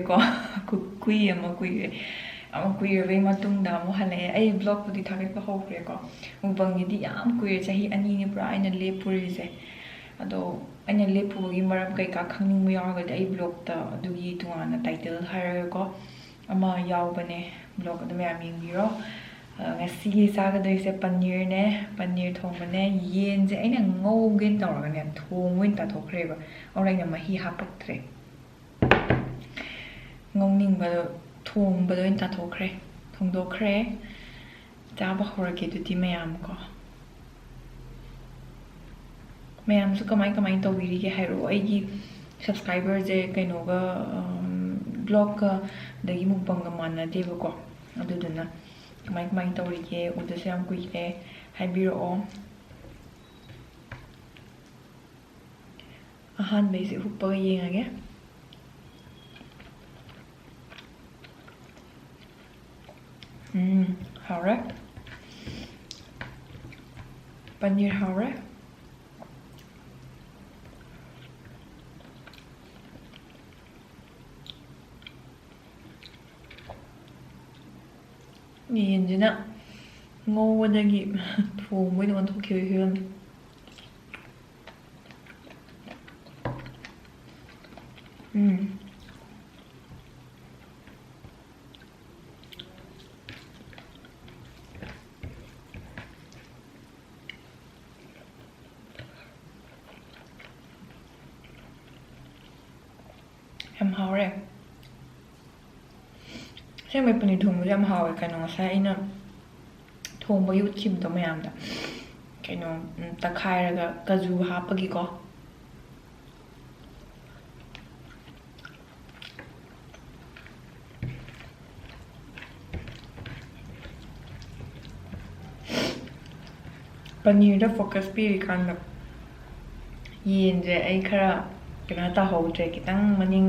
ꯍꯧꯈ꯭ꯔꯦꯀꯣ ꯀꯨꯏ ꯑꯃ ꯀꯨꯏꯔꯦ ꯑꯃꯨꯛ ꯀꯨꯏꯔꯕꯩ ꯃꯇꯨꯡꯗ ꯑꯃꯨꯛ ꯍꯜꯂꯛꯑꯦ ꯑꯩ ꯕ꯭ꯂꯣꯒꯄꯨꯗꯤ ꯊꯥꯒꯠꯄ ꯍꯧꯈ꯭ꯔꯦꯀꯣ ꯃꯨꯛꯕꯪꯒꯤꯗꯤ ꯌꯥꯝ ꯀꯨꯏꯔꯦ ꯆꯍꯤ 2ꯅꯤ ꯄꯨꯔꯥ ꯑꯩꯅ ꯂꯦꯞꯄꯨꯔꯤꯁꯦ ꯑꯗꯣ ꯑꯩꯅ ꯂꯦꯞꯄꯨꯕꯒꯤ ꯃꯔꯝ ꯀꯩꯀꯥ ꯈꯪꯅꯤꯡꯕ ꯌꯥꯎꯔꯒꯗꯤ ꯑꯩ ꯕ꯭ꯂꯣꯒꯇ ꯑꯗꯨꯒꯤ ꯇꯣꯉꯥꯟꯅ ꯇꯥꯏꯇꯜ ꯍꯥꯏꯔꯒꯀꯣ ꯑꯃ ꯌꯥꯎꯕꯅꯦ ꯕ꯭ꯂꯣग ꯑꯗꯨ ꯃꯌꯥꯝ ꯌꯦꯡꯕꯤꯔꯣ ꯉꯁꯤꯒꯤ ꯆꯥꯒꯗꯣꯏꯁꯦ ꯄꯅꯤꯔꯅꯦ ꯄꯅꯤꯔ ꯊꯣꯡꯕꯅꯦ ꯌꯦꯟꯁꯦ ꯑꯩꯅ ꯉꯧꯒꯦꯅ ꯇꯧꯔꯒꯅꯦ ꯊꯣꯡꯕ ꯑꯣꯏꯅ ꯇꯥꯊꯣꯛꯈ꯭ꯔꯦꯕ ꯑꯗꯨꯅ ꯑꯩꯅ ꯃꯍꯤ ꯍꯥꯞꯄꯛꯇ꯭ꯔꯦ ꯉꯧꯅꯤꯡꯕꯗꯣ ꯊꯣꯡꯕꯗ ꯑꯣꯏꯅ ꯇꯥꯊꯣꯛꯈ꯭ꯔꯦ ꯊꯣꯡꯗꯣꯛꯈ꯭ꯔꯦ ꯆꯥꯕ ꯍꯧꯔꯒꯦ ꯑꯗꯨꯗꯤ ꯃꯌꯥꯝꯁꯨ ꯀꯃꯥꯏ ꯇꯧꯕꯤꯔꯤꯒꯦ ꯍꯥꯏꯔꯛꯑꯣ ꯑꯩꯒꯤ ꯁꯕꯁꯀ꯭ꯔꯥꯏꯕꯔꯁꯦ ꯀꯩꯅꯣꯒ ꯕ꯭ꯂꯣꯒꯀ ꯑꯗꯒꯤ ꯃꯨꯛꯕꯪꯒ ꯃꯥꯟꯅꯗꯦꯕꯀꯣ ꯑꯗꯨꯗꯨꯅ ꯀꯃꯥꯏ ꯇꯧꯔꯤꯒꯦ ꯎꯗꯁꯨ ꯌꯥꯝ ꯀꯨꯏꯔꯦ ꯍꯥꯏꯕꯤꯔꯛꯑꯣ ꯑꯍꯥꯟꯕꯩꯁꯦ ꯍꯨꯞꯄꯒ ꯌꯦꯡꯉꯒꯦ ꯍꯥꯎꯔꯦ ꯄꯅꯤꯔ ꯍꯥꯎꯔꯦ ꯌꯦꯟꯁꯤꯅ ꯉꯧꯕꯗꯒꯤ ꯊꯣꯡꯕ ꯑꯣꯏꯅ ꯑꯣꯟꯊꯣꯛꯈꯤꯕꯒꯤ ꯐꯤꯕꯝꯅꯤ ꯌꯥꯝ ꯍꯥꯎꯔꯦ ꯑꯁꯦꯡꯕꯩ ꯄꯅꯤꯔ ꯊꯣꯡꯕꯁꯦ ꯌꯥꯝ ꯍꯥꯎꯋꯦ ꯀꯩꯅꯣ ꯉꯁꯥꯏ ꯑꯩꯅ ꯊꯣꯡꯕꯒꯤ ꯎꯠꯈꯤꯕꯗꯣ ꯃꯌꯥꯝꯗ ꯀꯩꯅꯣ ꯇꯛꯈꯥꯏꯔꯒ ꯀꯖꯨ ꯍꯥꯞꯄꯒꯤꯀꯣ ꯄꯅꯤꯔꯗ ꯐꯣꯀꯁ ꯄꯤꯔꯤꯀꯥꯟꯗ ꯌꯦꯟꯁꯦ ꯑꯩ ꯈꯔ ꯀꯩꯅꯣ ꯇꯧꯍꯧꯗ꯭ꯔꯦ ꯈꯤꯇꯪ ꯃꯅꯤꯡ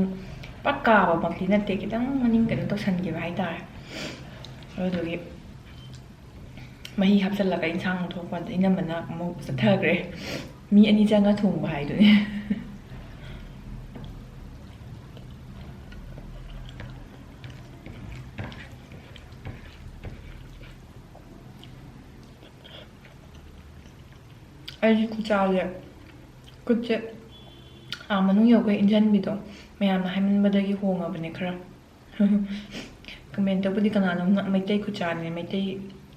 ꯄꯥꯛ ꯀꯥꯕꯃꯛꯇꯤ ꯅꯠꯇꯦ ꯈꯤꯇꯪ ꯃꯅꯤꯡ ꯀꯩꯅꯣ ꯇꯧꯁꯟꯈꯤꯕ ꯍꯥꯏꯇꯥꯔꯦ ꯑꯗꯨꯗꯨꯒꯤ ꯃꯍꯤ ꯍꯥꯞꯆꯤꯜꯂꯒ ꯏꯟꯁꯥꯡ ꯊꯣꯡꯕꯗ ꯏꯅꯝꯕꯅ ꯑꯃꯨꯛ ꯆꯠꯊꯈ꯭ꯔꯦ ꯃꯤ 2 ꯆꯪꯉ ꯊꯣꯡꯕ ꯍꯥꯏꯗꯨꯅꯦ ꯑꯩꯒꯤ ꯈꯨꯆꯥꯁꯦ ꯈꯨꯠꯁꯦ ꯃꯅꯨꯡ ꯌꯧꯒꯩ ꯏꯟꯖꯟꯕꯤꯗꯣ ꯃꯌꯥꯝꯅ ꯍꯥꯏꯃꯟꯕꯗꯒꯤ ꯍꯣꯡꯉꯕꯅꯦ ꯈꯔ ꯀꯃꯦꯟꯇꯕꯨꯗꯤ ꯀꯅꯥꯅꯣꯝꯅ ꯃꯩꯇꯩ ꯈꯨꯆꯥꯅꯦ ꯃꯩꯇꯩ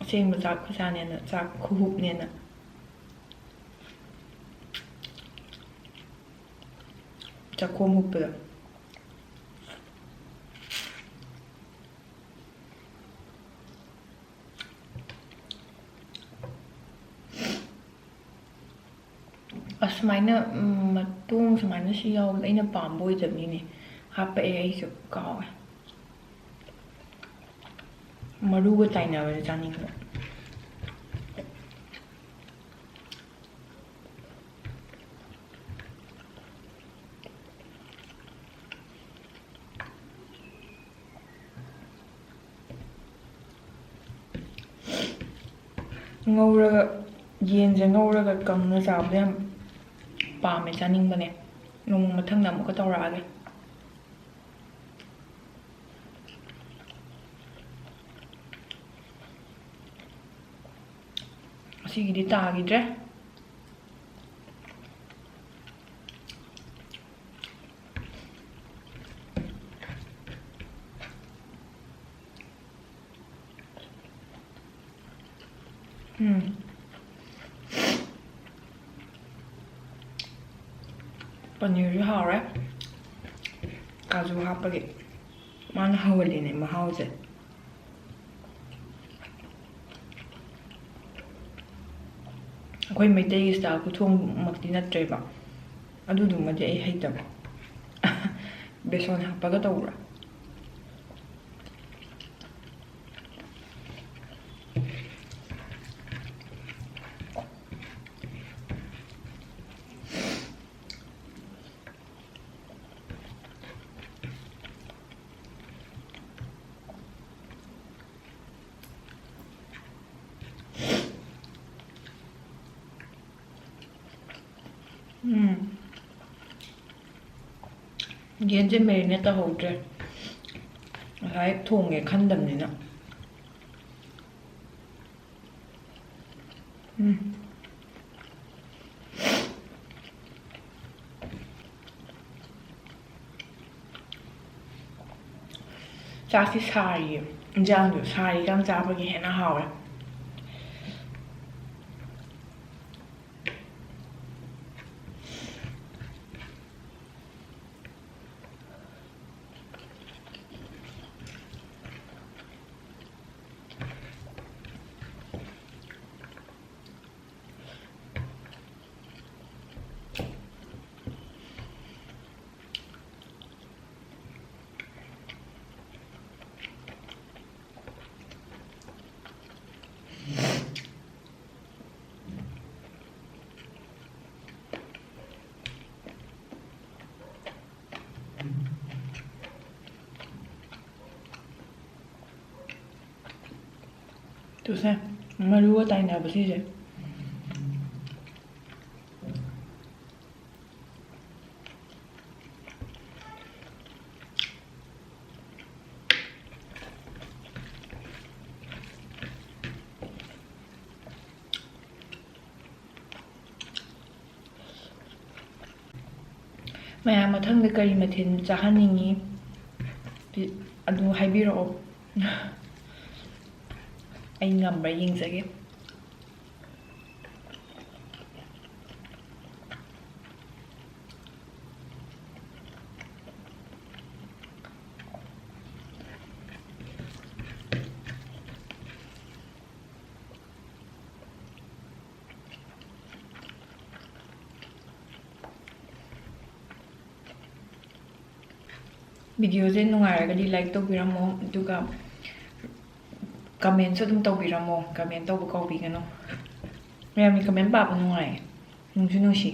ꯑꯁꯦꯡꯕ ꯆꯥꯛ ꯈꯨꯆꯥꯅꯦꯅ ꯆꯥꯛ ꯈꯨꯍꯨꯞꯅꯦꯅ ꯆꯥꯛꯈꯣꯝ ꯍꯨꯞꯄꯗ ꯑꯁꯨꯃꯥꯏꯅ ꯃꯇꯣꯡ ꯁꯨꯃꯥꯏꯅ ꯁꯤ ꯌꯥꯎꯕꯗ ꯑꯩꯅ ꯄꯥꯝꯕ ꯑꯣꯏꯗꯕꯅꯤꯅꯦ ꯍꯥꯞꯄꯛꯑꯦ ꯑꯩꯁꯨ ꯀꯥꯎꯋꯦ ꯃꯔꯨꯒ ꯇꯥꯏꯅꯕꯗ ꯆꯥꯅꯤꯡꯕ ꯉꯧꯔꯒ ꯌꯦꯟꯁꯦ ꯉꯧꯔꯒ ꯀꯪꯅ ꯆꯥꯕꯗ ꯌꯥꯝ ꯄꯥꯝꯃꯦ ꯆꯥꯅꯤꯡꯕꯅꯦ ꯅꯣꯡꯃ ꯃꯊꯪꯗ ꯑꯃꯨꯛꯀ ꯇꯧꯔꯛꯑꯒꯦ ꯑꯁꯤꯒꯤꯗꯤ ꯇꯥꯈꯤꯗ꯭ꯔꯦ ꯄꯅꯤꯔꯁꯨ ꯍꯥꯎꯔꯦ ꯀꯥꯖꯨ ꯍꯥꯞꯄꯒꯤ ꯃꯥꯅ ꯍꯧꯍꯜꯂꯤꯅꯦ ꯃꯍꯥꯎꯁꯦ ꯑꯩꯈꯣꯏ ꯃꯩꯇꯩꯒꯤ ꯁ꯭ꯇꯥꯏꯜ ꯈꯨꯊꯣꯡꯃꯛꯇꯤ ꯅꯠꯇ꯭ꯔꯦꯕ ꯑꯗꯨꯗꯨꯃꯗꯤ ꯑꯩ ꯍꯩꯇꯕ ꯕꯦꯁꯣꯟ ꯍꯥꯞꯄꯒ ꯇꯧꯕ꯭ꯔꯥ ꯌꯦꯟꯁꯦ ꯃꯦꯔꯤꯅꯦꯠ ꯇꯧꯍꯧꯗ꯭ꯔꯦ ꯉꯁꯥꯏ ꯊꯣꯡꯒꯦ ꯈꯟꯗꯕꯅꯤꯅ. ꯆꯥꯛꯁꯤ ꯁꯥꯔꯤꯌꯦ. ꯏꯟꯖꯥꯡꯗꯣ ꯁꯥꯔꯤꯀꯥꯟ ꯆꯥꯕꯒꯤ ꯍꯦꯟꯅ ꯍꯥꯎꯋꯦ. ꯇꯨꯁꯦ ꯃꯔꯨꯒ ꯇꯥꯏꯅꯕ ꯁꯤꯁꯦ. ꯃꯌꯥꯝ ꯃꯊꯪꯗ ꯀꯔꯤ ꯃꯊꯦꯜ ꯆꯥꯍꯟꯅꯤꯡꯉꯤ ꯑꯗꯨ ꯍꯥꯏꯕꯤꯔꯛꯑꯣ. ꯑꯩ ꯉꯝꯕ꯭ꯔꯥ ꯌꯦꯡꯖꯒꯦ. ꯚꯤꯗꯤꯑꯣꯁꯦ ꯅꯨꯡꯉꯥꯏꯔꯒꯗꯤ ꯂꯥꯏꯛ ꯇꯧꯕꯤꯔꯝꯃꯣ, ꯑꯗꯨꯒ ꯀꯃꯦꯟꯁꯨ ꯑꯗꯨꯝ ꯇꯧꯕꯤꯔꯝꯃꯣ. ꯀꯃꯦꯟ ꯇꯧꯕ ꯀꯥꯎꯕꯤꯒꯅꯨ. ꯃꯌꯥꯝꯒꯤ ꯀꯃꯦꯟ ꯄꯥꯕ ꯅꯨꯡꯉꯥꯏ, ꯅꯨꯡꯁꯨ ꯅꯨꯡꯁꯤ.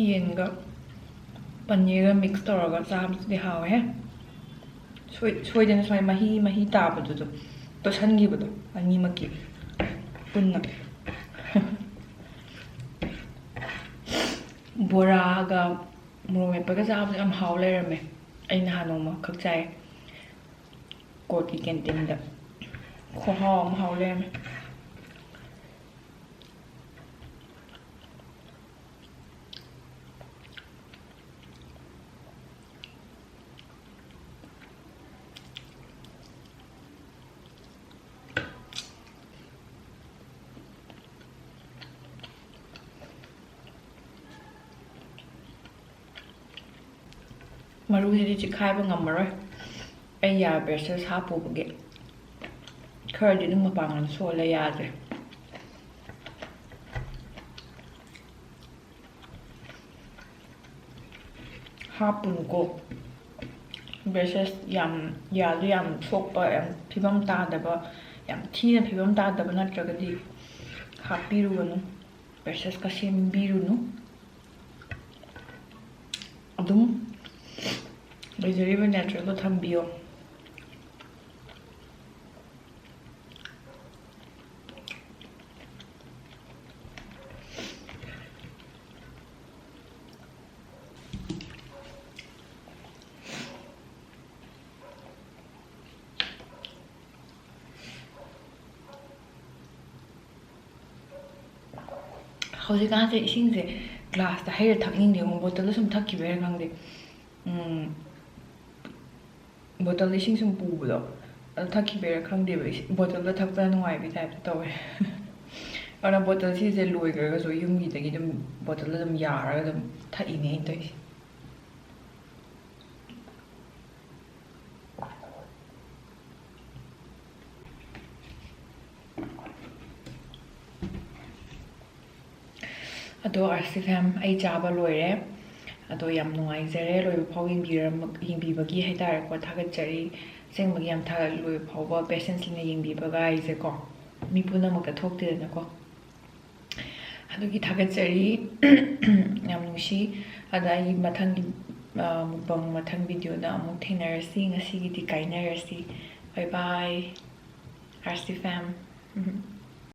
ꯌꯦꯟꯒ ꯄꯅꯤꯔꯒ ꯃꯤꯛꯁ ꯇꯧꯔꯒ ꯆꯥꯕꯁꯤꯗꯤ ꯍꯥꯎꯋꯦ. ꯁꯣꯏꯗꯅ ꯁꯨꯃꯥꯏ ꯃꯍꯤ ꯇꯥꯕꯗꯨꯗꯣ ꯇꯣꯠꯁꯟꯈꯤꯕꯗꯣ ꯑꯅꯤꯃꯛꯀꯤ ꯄꯨꯟꯅ. ꯕꯣꯔꯥꯒ ꯃꯣꯔꯣꯛ ꯃꯦꯠꯄꯒ ꯆꯥꯕꯁꯨ ꯌꯥꯝ ꯍꯥꯎ ꯂꯩꯔꯝꯃꯦ. ꯑꯩ ꯅꯍꯥꯟ ꯅꯣꯡꯃ ꯈꯛ ꯆꯥꯏ ꯀꯣꯔꯠꯀꯤ ꯀꯦꯟꯇꯤꯟꯗ. ꯈꯨꯍꯥꯎ ꯑꯃ ꯍꯥꯎ ꯂꯩꯔꯝꯃꯦ. ꯃꯔꯨꯁꯤꯗꯤ ꯆꯤꯈꯥꯏꯕ ꯉꯝꯃꯔꯣꯏ. ꯑꯩ ꯌꯥ ꯕ꯭ꯔꯦꯁꯂꯦꯠ ꯍꯥꯞꯄꯨꯕꯒꯤ ꯈꯔꯗꯤ ꯑꯗꯨꯝ ꯃꯄꯥꯡꯒꯜ ꯁꯣꯜꯂꯦ ꯌꯥꯗ꯭ꯔꯦ. ꯍꯥꯞꯄꯨꯅꯨꯀꯣ ꯕ꯭ꯔꯦꯁꯂꯦꯠ. ꯌꯥꯗꯨ ꯌꯥꯝ ꯁꯣꯛꯄ, ꯌꯥꯝ ꯐꯤꯕꯝ ꯇꯥꯗꯕ, ꯌꯥꯝ ꯊꯤꯅ ꯐꯤꯕꯝ ꯇꯥꯗꯕ ꯅꯠꯇ꯭ꯔꯒꯗꯤ ꯍꯥꯞꯄꯤꯔꯨꯒꯅꯨ. ꯕ꯭ꯔꯦꯁꯂꯦꯠꯀ ꯁꯦꯝꯕꯤꯔꯨꯅꯨ. ꯑꯗꯨꯝ ꯂꯩꯖꯔꯤꯕ ꯅꯦꯆꯔꯦꯜꯗꯣ ꯊꯝꯕꯤꯌꯣ. ꯍꯧꯖꯤꯛꯀꯥꯟꯁꯦ ꯏꯁꯤꯡꯁꯦ ꯒ꯭ꯂꯥꯁꯇ ꯍꯩꯔ ꯊꯛꯅꯤꯡꯗꯦ. ꯕꯣꯇꯜꯗ ꯁꯨꯝ ꯊꯛꯈꯤꯕꯩꯔꯥ ꯈꯪꯗꯦ. ꯕꯣꯇꯜꯗ ꯏꯁꯤꯡ ꯁꯨꯝ ꯄꯨꯕꯗꯣ ꯑꯗꯨ ꯊꯛꯈꯤꯕꯩꯔꯥ ꯈꯪꯗꯦꯕ. ꯕꯣꯇꯜꯗ ꯊꯛꯄꯗ ꯅꯨꯡꯉꯥꯏꯕꯩ ꯇꯥꯏꯞꯇ ꯇꯧꯋꯦ. ꯑꯗꯨꯅ ꯕꯣꯇꯜ ꯁꯤꯁꯦ ꯂꯣꯏꯈ꯭ꯔꯒꯁꯨ ꯌꯨꯝꯒꯤꯗꯒꯤ ꯑꯗꯨꯝ ꯕꯣꯇꯜꯗ ꯑꯗꯨꯝ ꯌꯥꯔꯒ ꯑꯗꯨꯝ ꯊꯛꯏꯅꯦ ꯑꯩꯅ ꯇꯧꯔꯤꯁꯦ. ꯑꯗꯣ ꯑꯥꯔꯁꯤ ꯐꯦꯝ ꯑꯩ ꯆꯥꯕ ꯂꯣꯏꯔꯦ ꯑꯗꯣ ꯌꯥꯝ ꯅꯨꯡꯉꯥꯏꯖꯔꯦ ꯂꯣꯏꯕ ꯐꯥꯎ ꯌꯦꯡꯕꯤꯕꯒꯤ ꯍꯥꯏꯇꯥꯔꯦꯀꯣ ꯊꯥꯒꯠꯆꯔꯤ ꯑꯁꯦꯡꯕꯒꯤ ꯌꯥꯝ ꯂꯣꯏꯕ ꯐꯥꯎꯕ ꯄꯦꯁꯦꯟꯁꯂꯤꯅ ꯌꯦꯡꯕꯤꯕꯒ ꯍꯥꯏꯁꯦꯀꯣ ꯃꯤ ꯄꯨꯝꯅꯃꯛꯇ ꯊꯣꯛꯇꯦꯗꯅꯀꯣ ꯑꯗꯨꯒꯤ ꯊꯥꯒꯠꯆꯔꯤ ꯌꯥꯝ ꯅꯨꯡꯁꯤ ꯑꯗ ꯑꯩ ꯃꯊꯪꯒꯤ ꯃꯨꯛꯕꯪ ꯃꯊꯪ ꯚꯤꯗꯤꯑꯣꯗ ꯑꯃꯨꯛ ꯊꯦꯡꯅꯔꯁꯤ ꯉꯁꯤꯒꯤꯗꯤ ꯀꯥꯏꯅꯔꯁꯤ ꯕꯥꯏ ꯕꯥꯏ ꯑꯥꯔꯁꯤ ꯐꯦꯝ